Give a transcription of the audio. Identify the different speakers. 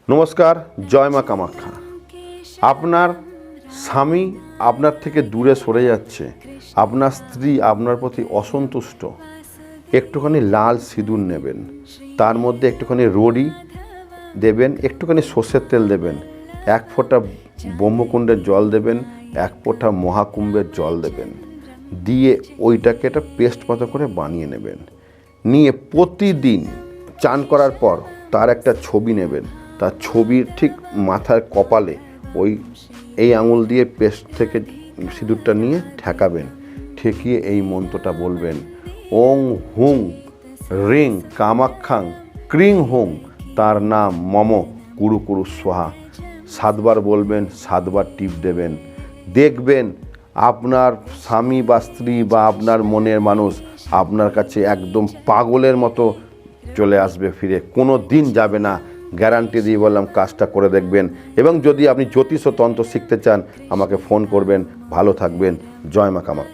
Speaker 1: নমস্কার, জয় মা কামাখ্যা। আপনার স্বামী আপনার থেকে দূরে সরে যাচ্ছে, আপনার স্ত্রী আপনার প্রতি অসন্তুষ্ট, একটুখানি লাল সিঁদুর নেবেন, তার মধ্যে একটুখানি রড়ি দেবেন, একটুখানি সর্ষের তেল দেবেন, 1 ফোঁটা ব্রহ্মকুণ্ডের জল দেবেন, 1 ফোঁটা মহাকুম্ভের জল দেবেন, দিয়ে ওইটাকে একটা পেস্ট মতো করে বানিয়ে নেবেন। নিয়ে প্রতিদিন চান করার পর তার একটা ছবি নেবেন, তার ছবির ঠিক মাথার কপালে এই আঙুল দিয়ে পেস্ট থেকে সিঁদুরটা নিয়ে ঠেকাবেন। ঠেকিয়ে এই মন্ত্রটা বলবেন, ওং হুং রিং কামাখ্যাং ক্রিং হুং, তার নাম মম কুরু কুরু স্বাহা। 7 বার বলবেন, 7 বার টিপ দেবেন। দেখবেন আপনার স্বামী বা স্ত্রী বা আপনার মনের মানুষ আপনার কাছে একদম পাগলের মতো চলে আসবে, ফিরে কোনো দিন যাবে না। গ্যারান্টি দিয়ে বললাম, কাজটা করে দেখবেন। এবং যদি আপনি জ্যোতিষ ও তন্ত্র শিখতে চান, আমাকে ফোন করবেন। ভালো থাকবেন। জয় মা কামাখ্যা।